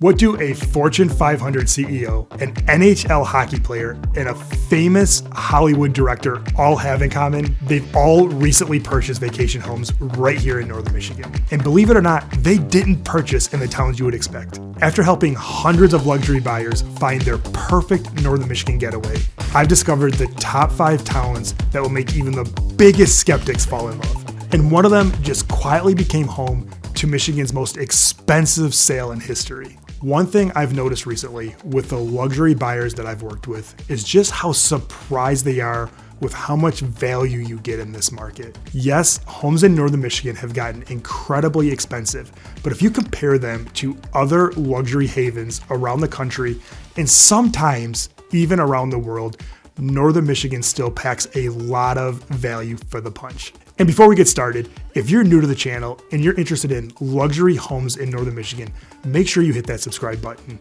What do a Fortune 500 CEO, an NHL hockey player, and a famous Hollywood director all have in common? They've all recently purchased vacation homes right here in Northern Michigan. And believe it or not, they didn't purchase in the towns you would expect. After helping hundreds of luxury buyers find their perfect Northern Michigan getaway, I've discovered the top 5 towns that will make even the biggest skeptics fall in love. And one of them just quietly became home to Michigan's most expensive sale in history. One thing I've noticed recently with the luxury buyers that I've worked with is just how surprised they are with how much value you get in this market. Yes, homes in Northern Michigan have gotten incredibly expensive, but if you compare them to other luxury havens around the country, and sometimes even around the world, Northern Michigan still packs a lot of value for the punch. And before we get started, if you're new to the channel and you're interested in luxury homes in Northern Michigan, make sure you hit that subscribe button.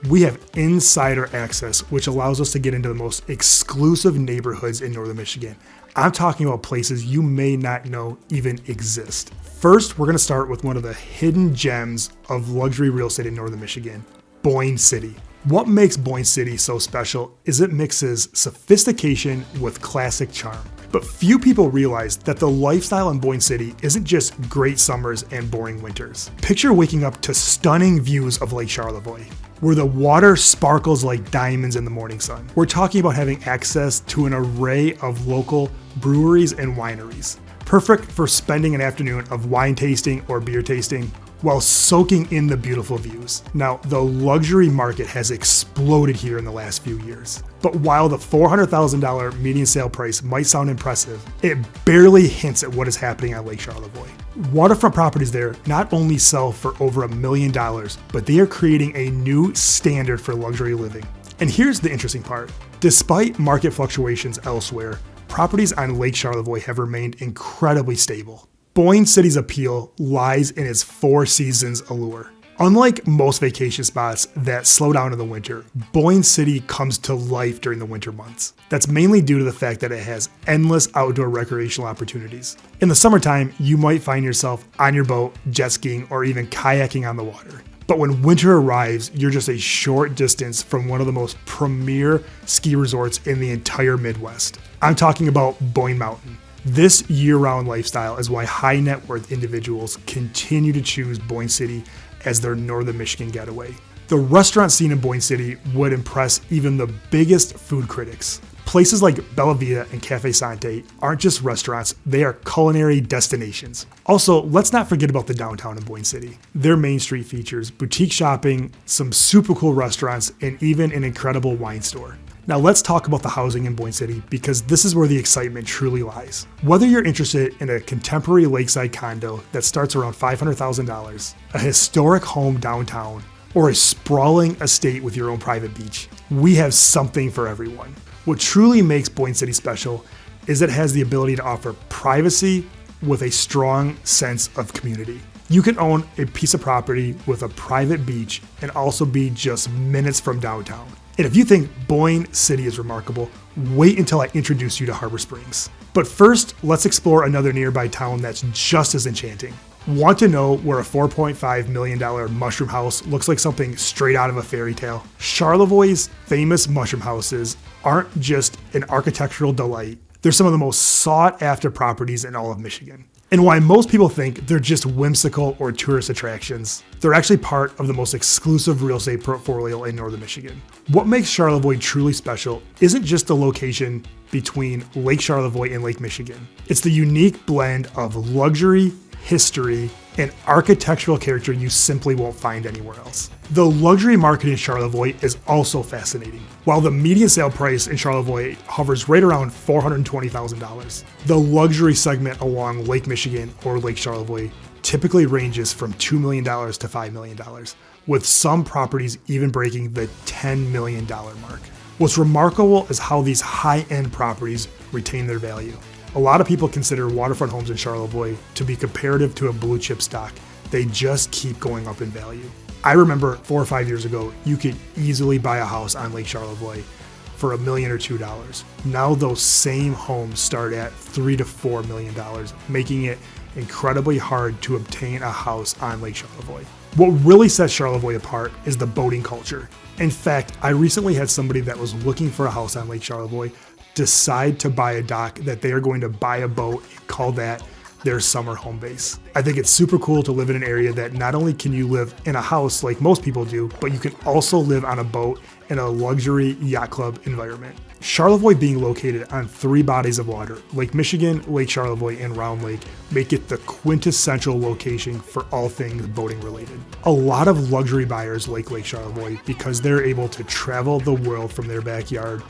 We have insider access, which allows us to get into the most exclusive neighborhoods in Northern Michigan. I'm talking about places you may not know even exist. First, we're going to start with one of the hidden gems of luxury real estate in Northern Michigan, Boyne City. What makes Boyne City so special is it mixes sophistication with classic charm. But few people realize that the lifestyle in Boyne City isn't just great summers and boring winters. Picture waking up to stunning views of Lake Charlevoix, where the water sparkles like diamonds in the morning sun. We're talking about having access to an array of local breweries and wineries, perfect for spending an afternoon of wine tasting or beer tasting while soaking in the beautiful views. Now, the luxury market has exploded here in the last few years. But while the $400,000 median sale price might sound impressive, it barely hints at what is happening on Lake Charlevoix. Waterfront properties there not only sell for over $1 million, but they are creating a new standard for luxury living. And here's the interesting part. Despite market fluctuations elsewhere, properties on Lake Charlevoix have remained incredibly stable. Boyne City's appeal lies in its 4 seasons allure. Unlike most vacation spots that slow down in the winter, Boyne City comes to life during the winter months. That's mainly due to the fact that it has endless outdoor recreational opportunities. In the summertime, you might find yourself on your boat, jet skiing, or even kayaking on the water. But when winter arrives, you're just a short distance from one of the most premier ski resorts in the entire Midwest. I'm talking about Boyne Mountain. This year-round lifestyle is why high net worth individuals continue to choose Boyne City as their Northern Michigan getaway. The restaurant scene in Boyne City would impress even the biggest food critics. Places like Bella Vita and Cafe Sante aren't just restaurants, they are culinary destinations. Also, let's not forget about the downtown in Boyne City. Their main street features boutique shopping, some super cool restaurants, and even an incredible wine store. Now let's talk about the housing in Boyne City because this is where the excitement truly lies. Whether you're interested in a contemporary lakeside condo that starts around $500,000, a historic home downtown, or a sprawling estate with your own private beach, we have something for everyone. What truly makes Boyne City special is that it has the ability to offer privacy with a strong sense of community. You can own a piece of property with a private beach and also be just minutes from downtown. And if you think Boyne City is remarkable, wait until I introduce you to Harbor Springs. But first, let's explore another nearby town that's just as enchanting. Want to know where a $4.5 million mushroom house looks like something straight out of a fairy tale? Charlevoix's famous mushroom houses aren't just an architectural delight. They're some of the most sought after properties in all of Michigan. And why most people think they're just whimsical or tourist attractions, they're actually part of the most exclusive real estate portfolio in Northern Michigan. What makes Charlevoix truly special isn't just the location between Lake Charlevoix and Lake Michigan. It's the unique blend of luxury, history, and architectural character you simply won't find anywhere else. The luxury market in Charlevoix is also fascinating. While the median sale price in Charlevoix hovers right around $420,000, the luxury segment along Lake Michigan or Lake Charlevoix typically ranges from $2 million to $5 million, with some properties even breaking the $10 million mark. What's remarkable is how these high-end properties retain their value. A lot of people consider waterfront homes in Charlevoix to be comparative to a blue chip stock. They just keep going up in value. I remember 4 or 5 years ago, you could easily buy a house on Lake Charlevoix for $1 million or $2 million. Now those same homes start at $3 to $4 million, making it incredibly hard to obtain a house on Lake Charlevoix. What really sets Charlevoix apart is the boating culture. In fact, I recently had somebody that was looking for a house on Lake Charlevoix decide to buy a dock that they are going to buy a boat and call that their summer home base. I think it's super cool to live in an area that not only can you live in a house like most people do, but you can also live on a boat in a luxury yacht club environment. Charlevoix being located on 3 bodies of water, Lake Michigan, Lake Charlevoix, and Round Lake, make it the quintessential location for all things boating related. A lot of luxury buyers like Lake Charlevoix because they're able to travel the world from their backyard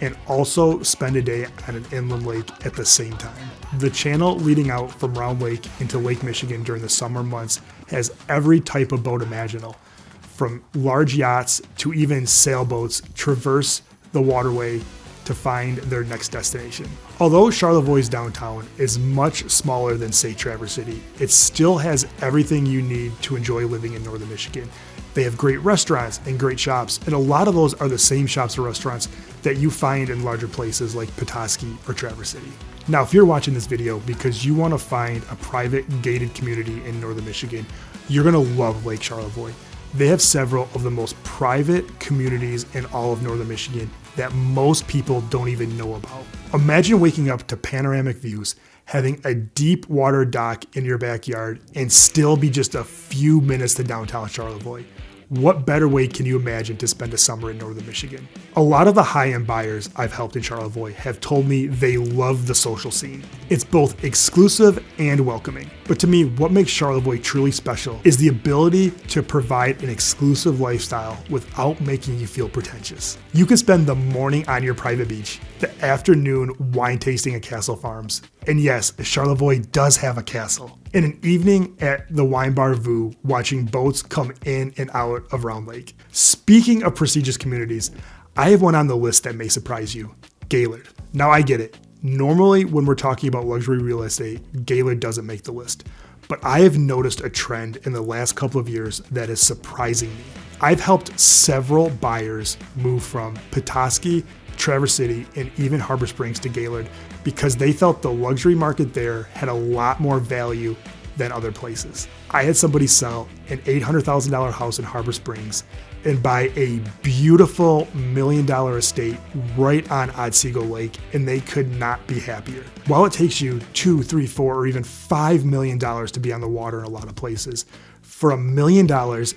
and also spend a day on an inland lake at the same time. The channel leading out from Round Lake into Lake Michigan during the summer months has every type of boat imaginable, from large yachts to even sailboats traverse the waterway to find their next destination. Although Charlevoix's downtown is much smaller than, say, Traverse City, it still has everything you need to enjoy living in northern Michigan. They have great restaurants and great shops, and a lot of those are the same shops or restaurants that you find in larger places like Petoskey or Traverse City. Now, if you're watching this video because you want to find a private gated community in northern Michigan, you're going to love Lake Charlevoix. They have several of the most private communities in all of northern Michigan that most people don't even know about. Imagine waking up to panoramic views, having a deep water dock in your backyard, and still be just a few minutes to downtown Charlevoix. What better way can you imagine to spend a summer in northern Michigan? A lot of the high-end buyers I've helped in Charlevoix have told me they love the social scene. It's both exclusive and welcoming. But to me, what makes Charlevoix truly special is the ability to provide an exclusive lifestyle without making you feel pretentious. You can spend the morning on your private beach, the afternoon wine tasting at Castle Farms, and yes, Charlevoix does have a castle, and an evening at the Wine Bar Vue watching boats come in and out of Round Lake. Speaking of prestigious communities, I have one on the list that may surprise you, Gaylord. Now I get it. Normally when we're talking about luxury real estate, Gaylord doesn't make the list, but I have noticed a trend in the last couple of years that is surprising me. I've helped several buyers move from Petoskey, Traverse City, and even Harbor Springs to Gaylord because they felt the luxury market there had a lot more value than other places. I had somebody sell an $800,000 house in Harbor Springs and buy a beautiful $1 million estate right on Otsego Lake, and they could not be happier. While it takes you $2, $3, $4, or even $5 million to be on the water in a lot of places, for $1 million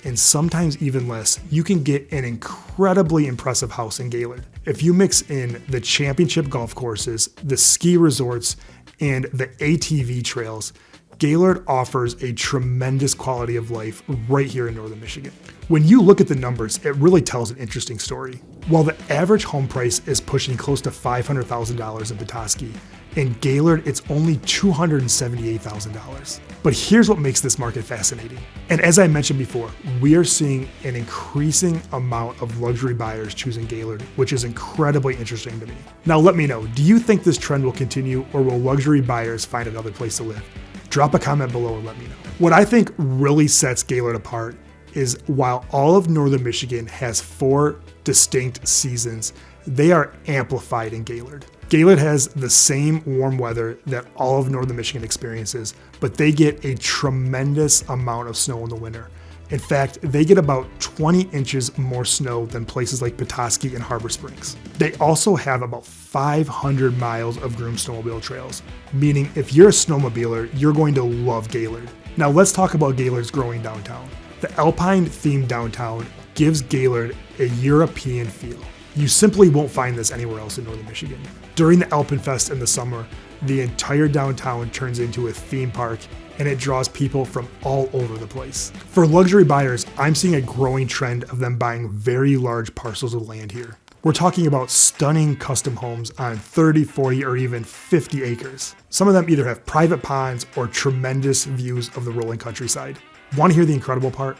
and sometimes even less, you can get an incredibly impressive house in Gaylord. If you mix in the championship golf courses, the ski resorts, and the ATV trails, Gaylord offers a tremendous quality of life right here in northern Michigan. When you look at the numbers, it really tells an interesting story. While the average home price is pushing close to $500,000 in Petoskey, in Gaylord it's only $278,000. But here's what makes this market fascinating. And as I mentioned before, we are seeing an increasing amount of luxury buyers choosing Gaylord, which is incredibly interesting to me. Now let me know, do you think this trend will continue, or will luxury buyers find another place to live? Drop a comment below and let me know. What I think really sets Gaylord apart is while all of northern Michigan has 4 distinct seasons, they are amplified in Gaylord. Gaylord has the same warm weather that all of northern Michigan experiences, but they get a tremendous amount of snow in the winter. In fact, they get about 20 inches more snow than places like Petoskey and Harbor Springs. They also have about 500 miles of groomed snowmobile trails, meaning if you're a snowmobiler, you're going to love Gaylord. Now let's talk about Gaylord's growing downtown. The Alpine-themed downtown gives Gaylord a European feel. You simply won't find this anywhere else in northern Michigan. During the Alpenfest in the summer, the entire downtown turns into a theme park, and it draws people from all over the place. For luxury buyers, I'm seeing a growing trend of them buying very large parcels of land here. We're talking about stunning custom homes on 30, 40, or even 50 acres. Some of them either have private ponds or tremendous views of the rolling countryside. Want to hear the incredible part?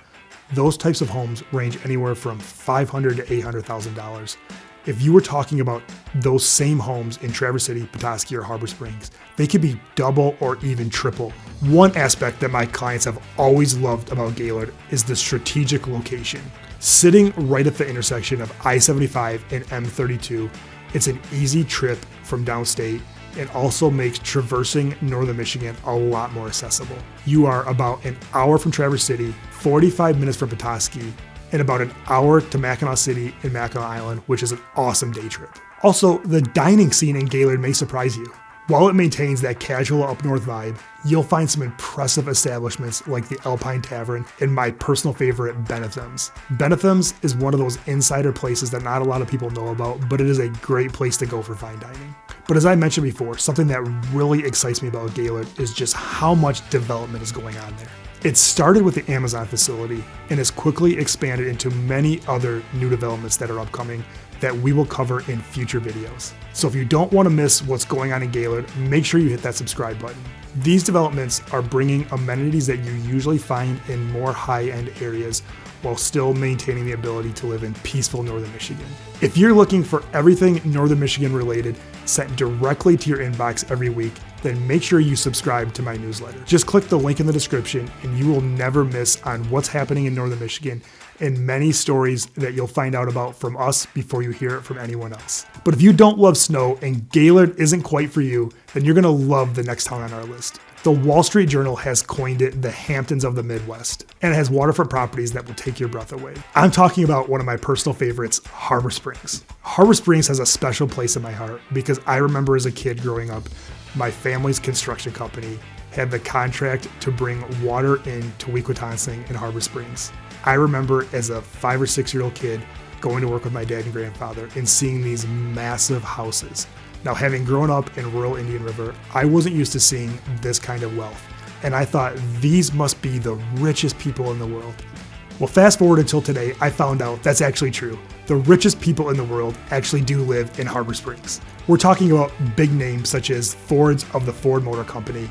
Those types of homes range anywhere from $500,000 to $800,000. If you were talking about those same homes in Traverse City, Petoskey, or Harbor Springs, they could be double or even triple. One aspect that my clients have always loved about Gaylord is the strategic location. Sitting right at the intersection of I-75 and M32, it's an easy trip from downstate and also makes traversing northern Michigan a lot more accessible. You are about an hour from Traverse City, 45 minutes from Petoskey, and about an hour to Mackinac City and Mackinac Island, which is an awesome day trip. Also, the dining scene in Gaylord may surprise you. While it maintains that casual up north vibe, you'll find some impressive establishments like the Alpine Tavern and my personal favorite, Benetham's. Benetham's is one of those insider places that not a lot of people know about, but it is a great place to go for fine dining. But as I mentioned before, something that really excites me about Gaylord is just how much development is going on there. It started with the Amazon facility and has quickly expanded into many other new developments that are upcoming that we will cover in future videos. So if you don't want to miss what's going on in Gaylord, make sure you hit that subscribe button. These developments are bringing amenities that you usually find in more high-end areas while still maintaining the ability to live in peaceful northern Michigan. If you're looking for everything northern Michigan related sent directly to your inbox every week, then make sure you subscribe to my newsletter. Just click the link in the description and you will never miss on what's happening in northern Michigan and many stories that you'll find out about from us before you hear it from anyone else. But if you don't love snow and Gaylord isn't quite for you, then you're gonna love the next town on our list. The Wall Street Journal has coined it the Hamptons of the Midwest, and it has waterfront properties that will take your breath away. I'm talking about one of my personal favorites, Harbor Springs. Harbor Springs has a special place in my heart because I remember as a kid growing up, my family's construction company had the contract to bring water into Wequitansing in Harbor Springs. I remember as a 5 or 6 year old kid going to work with my dad and grandfather and seeing these massive houses. Now, having grown up in rural Indian River, I wasn't used to seeing this kind of wealth, and I thought these must be the richest people in the world. Well, fast forward until today, I found out that's actually true. The richest people in the world actually do live in Harbor Springs. We're talking about big names such as Fords of the Ford Motor Company,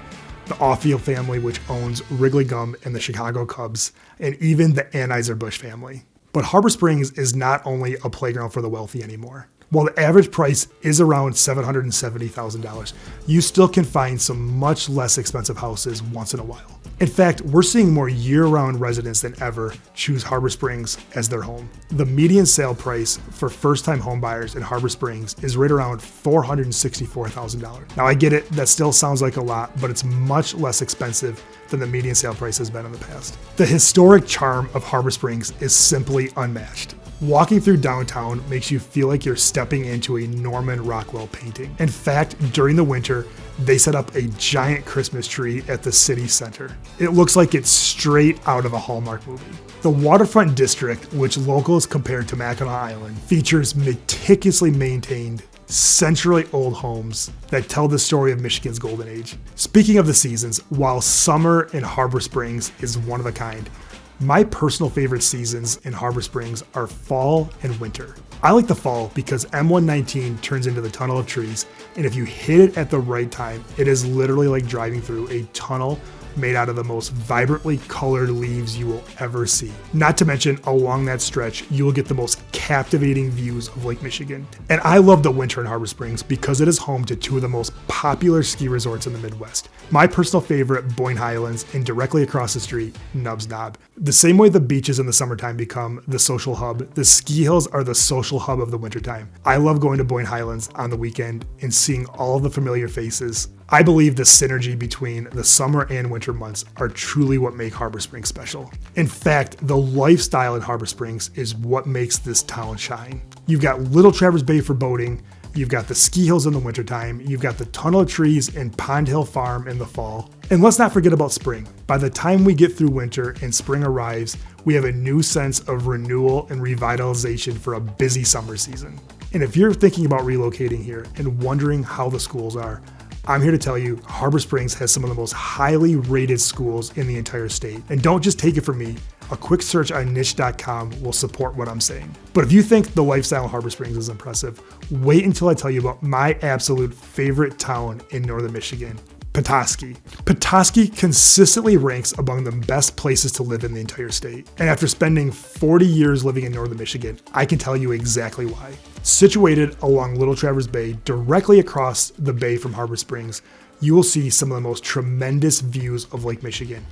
the Offield family, which owns Wrigley Gum and the Chicago Cubs, and even the Anheuser-Busch family. But Harbor Springs is not only a playground for the wealthy anymore. While the average price is around $770,000, you still can find some much less expensive houses once in a while. In fact, we're seeing more year-round residents than ever choose Harbor Springs as their home. The median sale price for first-time homebuyers in Harbor Springs is right around $464,000. Now I get it, that still sounds like a lot, but it's much less expensive than the median sale price has been in the past. The historic charm of Harbor Springs is simply unmatched. Walking through downtown makes you feel like you're stepping into a Norman Rockwell painting. In fact, during the winter, they set up a giant Christmas tree at the city center. It looks like it's straight out of a Hallmark movie. The waterfront district, which locals compare to Mackinac Island, features meticulously maintained century-old homes that tell the story of Michigan's golden age. Speaking of the seasons, while summer in Harbor Springs is one of a kind, my personal favorite seasons in Harbor Springs are fall and winter. I like the fall because M119 turns into the tunnel of trees, and if you hit it at the right time, it is literally like driving through a tunnel made out of the most vibrantly colored leaves you will ever see. Not to mention, along that stretch, you will get the most captivating views of Lake Michigan. And I love the winter in Harbor Springs because it is home to two of the most popular ski resorts in the Midwest. My personal favorite, Boyne Highlands, and directly across the street, Nubs Knob. The same way the beaches in the summertime become the social hub, the ski hills are the social hub of the wintertime. I love going to Boyne Highlands on the weekend and seeing all of the familiar faces. I believe the synergy between the summer and winter months are truly what make Harbor Springs special. In fact, the lifestyle in Harbor Springs is what makes this town shine. You've got Little Traverse Bay for boating, you've got the ski hills in the wintertime, you've got the tunnel of trees and Pond Hill Farm in the fall. And let's not forget about spring. By the time we get through winter and spring arrives, we have a new sense of renewal and revitalization for a busy summer season. And if you're thinking about relocating here and wondering how the schools are, I'm here to tell you, Harbor Springs has some of the most highly rated schools in the entire state. And don't just take it from me, a quick search on niche.com will support what I'm saying. But if you think the lifestyle in Harbor Springs is impressive, wait until I tell you about my absolute favorite town in northern Michigan, Petoskey. Petoskey consistently ranks among the best places to live in the entire state. And after spending 40 years living in northern Michigan, I can tell you exactly why. Situated along Little Traverse Bay, directly across the bay from Harbor Springs, you will see some of the most tremendous views of Lake Michigan.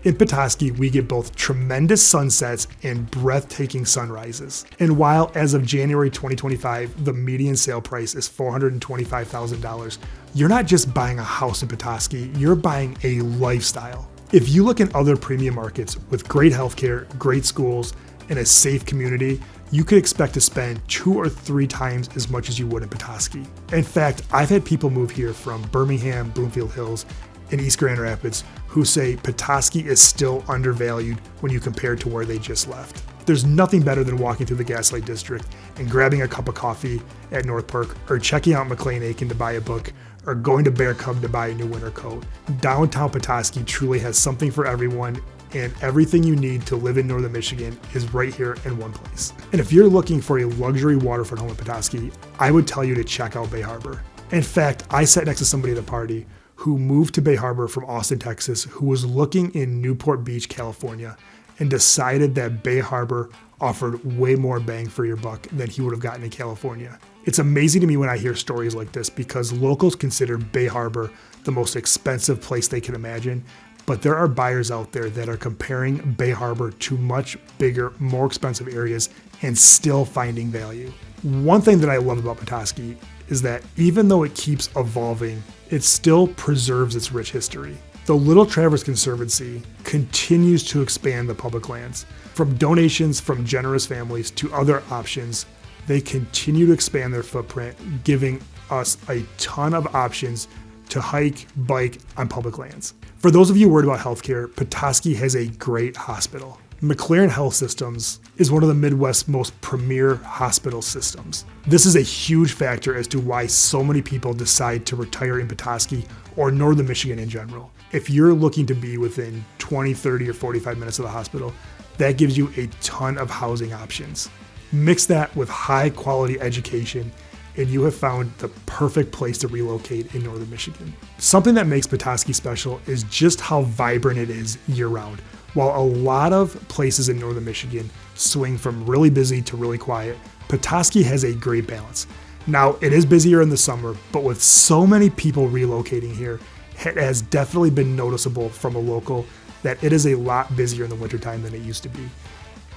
In Petoskey, we get both tremendous sunsets and breathtaking sunrises. And while as of January 2025, the median sale price is $425,000, you're not just buying a house in Petoskey, you're buying a lifestyle. If you look in other premium markets with great healthcare, great schools, and a safe community, you could expect to spend 2 or 3 times as much as you would in Petoskey. In fact, I've had people move here from Birmingham, Bloomfield Hills, and East Grand Rapids who say Petoskey is still undervalued when you compare to where they just left. There's nothing better than walking through the Gaslight District and grabbing a cup of coffee at North Park, or checking out McLean Aiken to buy a book, or going to Bear Cub to buy a new winter coat. Downtown Petoskey truly has something for everyone, and everything you need to live in Northern Michigan is right here in one place. And if you're looking for a luxury waterfront home in Petoskey, I would tell you to check out Bay Harbor. In fact, I sat next to somebody at a party who moved to Bay Harbor from Austin, Texas, who was looking in Newport Beach, California, and decided that Bay Harbor offered way more bang for your buck than he would have gotten in California. It's amazing to me when I hear stories like this, because locals consider Bay Harbor the most expensive place they can imagine, but there are buyers out there that are comparing Bay Harbor to much bigger, more expensive areas and still finding value. One thing that I love about Petoskey is that even though it keeps evolving, it still preserves its rich history. The Little Traverse Conservancy continues to expand the public lands. From donations from generous families to other options, they continue to expand their footprint, giving us a ton of options to hike, bike on public lands. For those of you worried about healthcare, Petoskey has a great hospital. McLaren Health Systems is one of the Midwest's most premier hospital systems. This is a huge factor as to why so many people decide to retire in Petoskey or Northern Michigan in general. If you're looking to be within 20, 30, or 45 minutes of the hospital, that gives you a ton of housing options. Mix that with high quality education, and you have found the perfect place to relocate in Northern Michigan. Something that makes Petoskey special is just how vibrant it is year round. While a lot of places in Northern Michigan swing from really busy to really quiet, Petoskey has a great balance. Now, it is busier in the summer, but with so many people relocating here, it has definitely been noticeable from a local that it is a lot busier in the wintertime than it used to be.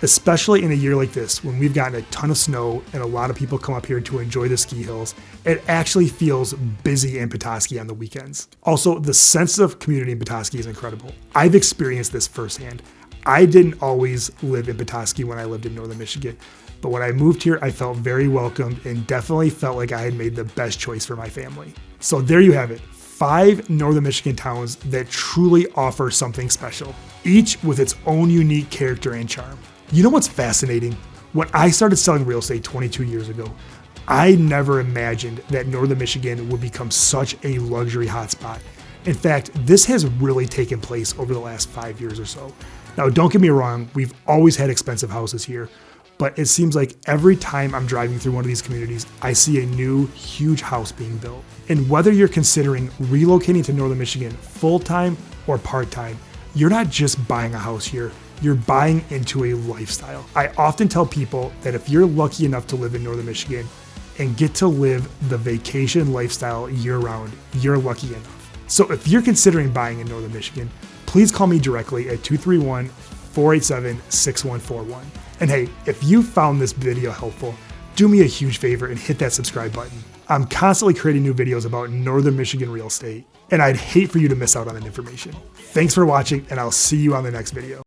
Especially in a year like this, when we've gotten a ton of snow and a lot of people come up here to enjoy the ski hills, it actually feels busy in Petoskey on the weekends. Also, the sense of community in Petoskey is incredible. I've experienced this firsthand. I didn't always live in Petoskey when I lived in Northern Michigan, but when I moved here, I felt very welcomed and definitely felt like I had made the best choice for my family. So there you have it. 5 Northern Michigan towns that truly offer something special, each with its own unique character and charm. You know what's fascinating? When I started selling real estate 22 years ago, I never imagined that Northern Michigan would become such a luxury hotspot. In fact, this has really taken place over the last 5 years or so. Now, don't get me wrong, we've always had expensive houses here, but it seems like every time I'm driving through one of these communities, I see a new, huge house being built. And whether you're considering relocating to Northern Michigan full-time or part-time, you're not just buying a house here, you're buying into a lifestyle. I often tell people that if you're lucky enough to live in Northern Michigan and get to live the vacation lifestyle year-round, you're lucky enough. So if you're considering buying in Northern Michigan, please call me directly at 231-487-6141. And hey, if you found this video helpful, do me a huge favor and hit that subscribe button. I'm constantly creating new videos about Northern Michigan real estate, and I'd hate for you to miss out on that information. Thanks for watching, and I'll see you on the next video.